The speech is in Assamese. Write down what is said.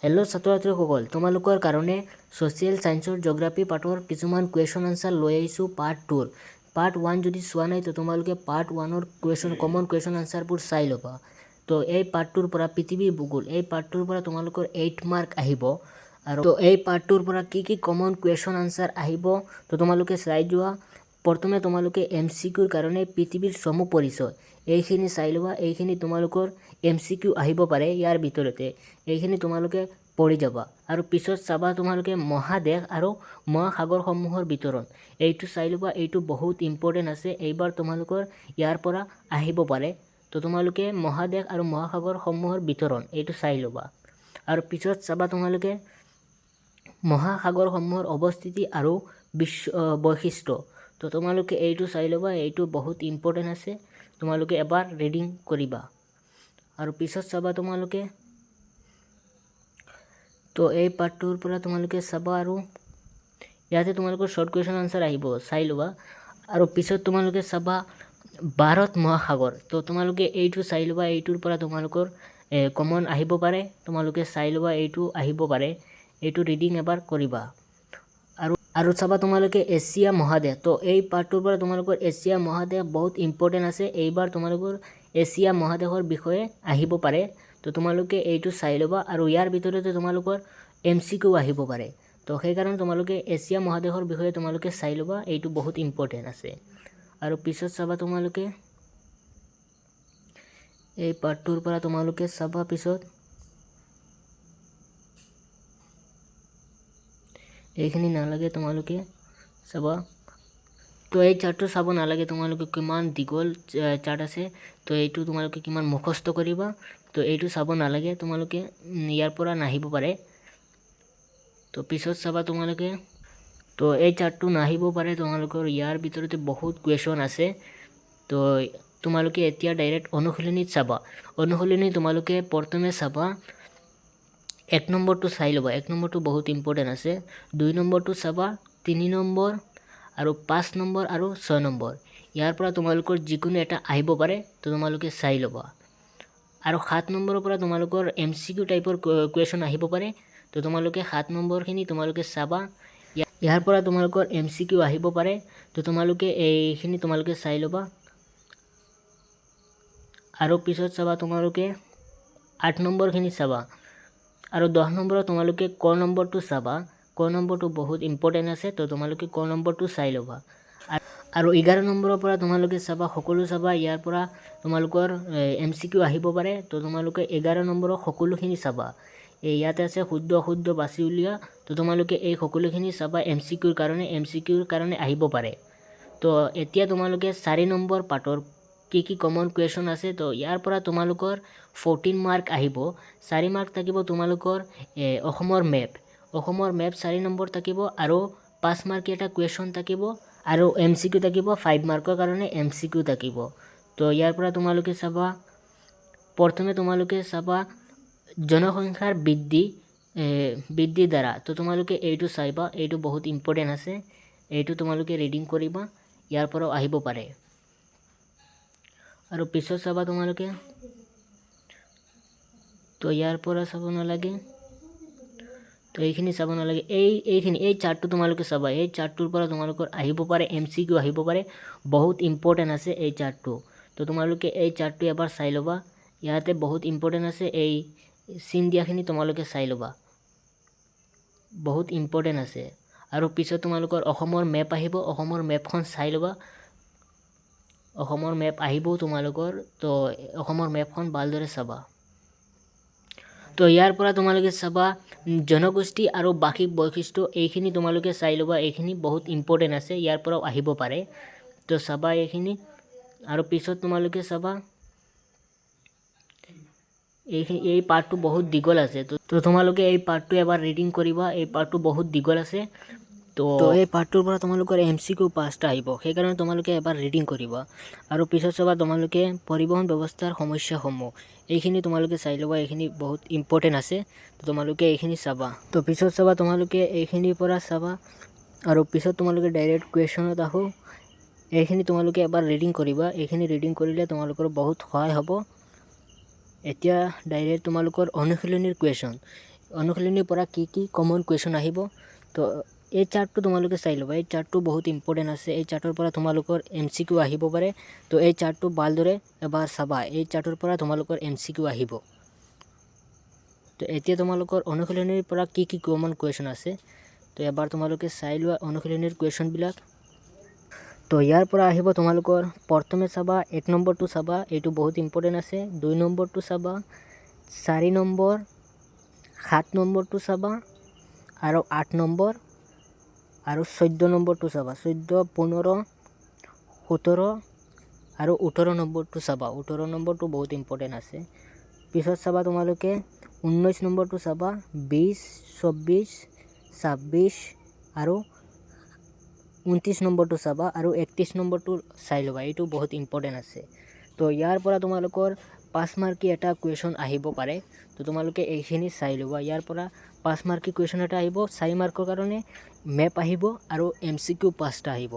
হেল্ল' ছাত্ৰ ছাত্ৰীসকল, তোমালোকৰ কাৰণে ছ'চিয়েল ছায়েন্সৰ জিঅ'গ্ৰাফী পাঠৰ কিছুমান কুৱেশ্যন আনচাৰ লৈ আহিছোঁ পাৰ্ট 2ৰ। পাৰ্ট 1 যদি চোৱা নাই তো তোমালোকে পাৰ্ট 1ৰ কমন কুৱেশ্যন আনচাৰবোৰ চাই ল'বা। তো এই পাৰ্টটোৰ পৰা পৃথিৱী ভূগোল এই পাৰ্টটোৰ পৰা তোমালোকৰ 8 মাৰ্ক আহিব। আৰু এই পাৰ্টটোৰ পৰা কি কমন কুৱেশ্যন আনচাৰ আহিব তো তোমালোকে চাই যোৱা। প্ৰথমে তোমালোকে MCQৰ কাৰণে পৃথিৱীৰ চমু পৰিচয় এইখিনি চাই লোৱা। এইখিনি তোমালোকৰ MCQ আহিব পাৰে ইয়াৰ ভিতৰতে, এইখিনি তোমালোকে পঢ়ি যাবা। আৰু পিছত চাবা তোমালোকে মহাদেশ আৰু মহাসাগৰসমূহৰ বিতৰণ এইটো চাই ল'বা। এইটো বহুত ইম্পৰ্টেণ্ট আছে, এইবাৰ তোমালোকৰ ইয়াৰ পৰা আহিব পাৰে। তো তোমালোকে মহাদেশ আৰু মহাসাগৰসমূহৰ বিতৰণ এইটো চাই ল'বা। আৰু পিছত চাবা তোমালোকে মহাসাগৰসমূহৰ অৱস্থিতি আৰু বৈশিষ্ট্য। তো তোমালোকে এইটো চাই ল'বা, এইটো বহুত ইম্পৰ্টেণ্ট আছে, তোমালোকে এবাৰ ৰিডিং কৰিবা। আৰু পিছত চাবা তোমালোকে তো এই পাৰ্টটোৰ পৰা তোমালোকে চাবা আৰু ইয়াতে তোমালোকৰ শৰ্ট কুৱেশ্যন আনচাৰ আহিব, চাই ল'বা। আৰু পিছত তোমালোকে চাবা ভাৰত মহাসাগৰ। তো তোমালোকে এইটো চাই ল'বা, এইটোৰ পৰা তোমালোকৰ কমন আহিব পাৰে, তোমালোকে চাই ল'বা, এইটো আহিব পাৰে, এইটো ৰিডিং এবাৰ কৰিবা। আৰু চাবা তোমালোকে এছিয়া মহাদেশ। তো এই পাৰ্টটোৰ পৰা তোমালোকৰ এছিয়া মহাদেশ বহুত ইম্পৰ্টেণ্ট আছে, এইবাৰ তোমালোকৰ এছিয়া মহাদেশৰ বিষয়ে আহিব পাৰে। তো তোমালোকে এইটো চাই ল'বা। আৰু ইয়াৰ ভিতৰতে তোমালোকৰ MCQ আহিব পাৰে। তো সেইকাৰণে তোমালোকে এছিয়া মহাদেশৰ বিষয়ে তোমালোকে চাই ল'বা, এইটো বহুত ইম্পৰ্টেণ্ট আছে। আৰু পিছত চাবা তোমালোকে এই পাৰ্টটোৰ পৰা তোমালোকে চাবা পিছত এইখিনি নালাগে, তোমালোকে চাবা। তো এই চাৰ্টটো চাব নালাগে, তোমালোকে কিমান দীঘল চাৰ্ট আছে, তো এইটো তোমালোকে কিমান মুখস্থ কৰিবা, তো এইটো চাব নালাগে, তোমালোকে ইয়াৰ পৰা নাহিব পাৰে। তো পিছত চাবা তোমালোকে তো এই চাৰ্টটো নাহিব পাৰে, তোমালোকৰ ইয়াৰ ভিতৰতে বহুত কুৱেশ্যন আছে। তো তোমালোকে এতিয়া ডাইৰেক্ট অনুশীলনীত চাবা। অনুশীলনী তোমালোকে প্ৰথমে চাবা 1 নম্বৰটো চাই ল'বা, 1 নম্বৰটো বহুত ইম্পৰ্টেণ্ট আছে। 2 নম্বৰটো চাবা, 3 নম্বৰ আৰু 5 নম্বৰ আৰু 6 নম্বৰ। ইয়াৰ পৰা তোমালোকৰ যিকোনো এটা আহিব পাৰে, তো তোমালোকে চাই ল'বা। আৰু 7 নম্বৰৰ পৰা তোমালোকৰ MCQ টাইপৰ কুৱেশ্যন আহিব পাৰে, তো তোমালোকে 7 নম্বৰখিনি তোমালোকে চাবা। ইয়াৰ পৰা তোমালোকৰ MCQ আহিব পাৰে, তো তোমালোকে এইখিনি তোমালোকে চাই ল'বা। আৰু পিছত চাবা তোমালোকে 8 নম্বৰখিনি চাবা। আৰু 10 নম্বৰত তোমালোকে ক নম্বৰটো চাবা, ক নম্বৰটো বহুত ইম্পৰ্টেণ্ট আছে, তো তোমালোকে ক নম্বৰটো চাই ল'বা। আৰু 11 নম্বৰৰ পৰা তোমালোকে চাবা, সকলো চাবা, ইয়াৰ পৰা তোমালোকৰ MCQ আহিব পাৰে, তো তোমালোকে 11 নম্বৰৰ সকলোখিনি চাবা। ইয়াতে আছে শুদ্ধ অশুদ্ধ বাছি উলিওৱা, তো তোমালোকে এই সকলোখিনি চাবা, MCQৰ কাৰণে আহিব পাৰে। তো এতিয়া তোমালোকে 4 নম্বৰ পাৰ্টৰ কি কমন কুৱেশ্যন আছে, তো ইয়াৰ পৰা তোমালোকৰ 14 মাৰ্ক আহিব। 4 মাৰ্ক থাকিব তোমালোকৰ অসমৰ মেপ 4 নম্বৰ থাকিব, আৰু 5 মাৰ্ক এটা কুৱেশ্যন থাকিব, আৰু MCQ থাকিব 5 মাৰ্কৰ কাৰণে MCQ থাকিব। তো ইয়াৰ পৰা তোমালোকে চাবা, প্ৰথমে তোমালোকে চাবা জনসংখ্যাৰ বৃদ্ধিৰ দ্বাৰা। তো তোমালোকে এইটো চাইবা, এইটো বহুত ইম্পৰ্টেণ্ট আছে, এইটো তোমালোকে ৰিডিং কৰিবা, ইয়াৰ পৰাও আহিব পাৰে। আৰু পিছত চাবা তোমালোকে, তো ইয়াৰ পৰা চাব নালাগে, তো এইখিনি চাব নালাগে, এই চাৰ্টটো তোমালোকে চাবা। এই চাৰ্টটোৰ পৰা তোমালোকৰ আহিব পাৰে MCQ আহিব পাৰে, বহুত ইম্পৰ্টেণ্ট আছে এই চাৰ্টটো। তো তোমালোকে এই চাৰ্টটো এবাৰ চাই ল'বা, ইয়াতে বহুত ইম্পৰ্টেণ্ট আছে, এই চিন দিয়াখিনি তোমালোকে চাই ল'বা, বহুত ইম্পৰ্টেণ্ট আছে। আৰু পিছত তোমালোকৰ অসমৰ মেপ আহিব, অসমৰ মেপখন চাই ল'বা, অসমৰ মেপ আহিব তোমালোকৰ, তো অসমৰ মেপখন ভালদৰে চাবা। তো ইয়াৰ পৰা তোমালোকে চাবা জনগোষ্ঠী আৰু ভাষিক বৈশিষ্ট্য, এইখিনি তোমালোকে চাই ল'বা, এইখিনি বহুত ইম্পৰ্টেণ্ট আছে, ইয়াৰ পৰাও আহিব পাৰে, তো চাবা এইখিনি। আৰু পিছত তোমালোকে চাবা এই পাৰ্টটো বহুত দীঘল আছে, তো তোমালোকে এই পাৰ্টটো এবাৰ ৰিডিং কৰিবা, এই পাৰ্টটো বহুত দীঘল আছে। তো এই পাৰ্টটোৰ পৰা তোমালোকৰ MCQ 5টা আহিব, সেইকাৰণে তোমালোকে এবাৰ ৰিডিং কৰিবা। আৰু পিছত চাবা তোমালোকে পৰিবহণ ব্যৱস্থাৰ সমস্যাসমূহ, এইখিনি তোমালোকে চাই ল'বা, এইখিনি বহুত ইম্পৰ্টেণ্ট আছে, তো তোমালোকে এইখিনি চাবা। তো পিছত চাবা তোমালোকে এইখিনিৰ পৰা চাবা। আৰু পিছত তোমালোকে ডাইৰেক্ট কুৱেশ্যনত আহোঁ, এইখিনি তোমালোকে এবাৰ ৰিডিং কৰিবা, এইখিনি ৰিডিং কৰিলে তোমালোকৰ বহুত সহায় হ'ব। এতিয়া ডাইৰেক্ট তোমালোকৰ অনুশীলনীৰ কুৱেশ্যন। অনুশীলনীৰ পৰা কি কি কমন কুৱেশ্যন আহিব। তো এই চাৰ্টটো তোমালোকে চাই ল'বা, এই চাৰ্টটো বহুত ইম্পৰ্টেণ্ট আছে। এই চাৰ্টৰ পৰা তোমালোকৰ MCQ আহিব পাৰে। তো এই চাৰ্টটো ভালদৰে এবাৰ চাবা, এই চাৰ্টৰ পৰা তোমালোকৰ MCQ আহিব। তো এতিয়া তোমালোকৰ অনুশীলনীৰ পৰা কি কি কমন কুৱেশ্যন আছে তো এবাৰ তোমালোকে চাই লোৱা অনুশীলনীৰ কুৱেশ্যনবিলাক। তো ইয়াৰ পৰা আহিব তোমালোকৰ প্ৰথমে চাবা 1 নম্বৰটো চাবা, এইটো বহুত ইম্পৰ্টেণ্ট আছে। 2 নম্বৰটো চাবা, 4 নম্বৰ, 7 নম্বৰটো চাবা, আৰু 8 নম্বৰ আৰু 14 নম্বৰটো চাবা। 14, 15, 17 আৰু 18 নম্বৰটো চাবা। 18 নম্বৰটো বহুত ইম্পৰ্টেণ্ট আছে। পিছত চাবা তোমালোকে 19 নম্বৰটো চাবা, 20, 24, 26 আৰু 29 নম্বৰটো চাবা, আৰু 31 নম্বৰটো চাই ল'বা, এইটো বহুত ইম্পৰ্টেণ্ট আছে। তো ইয়াৰ পৰা তোমালোকৰ 5 মাৰ্কী এটা কুৱেশ্যন আহিব পাৰে। তো তোমালোকে এইখিনি চাই ল'বা। ইয়াৰ পৰা 5 মাৰ্কী কুৱেশ্যন এটা আহিব, 4 মাৰ্কৰ কাৰণে মেপ আহিব আৰু MCQ 5টা আহিব।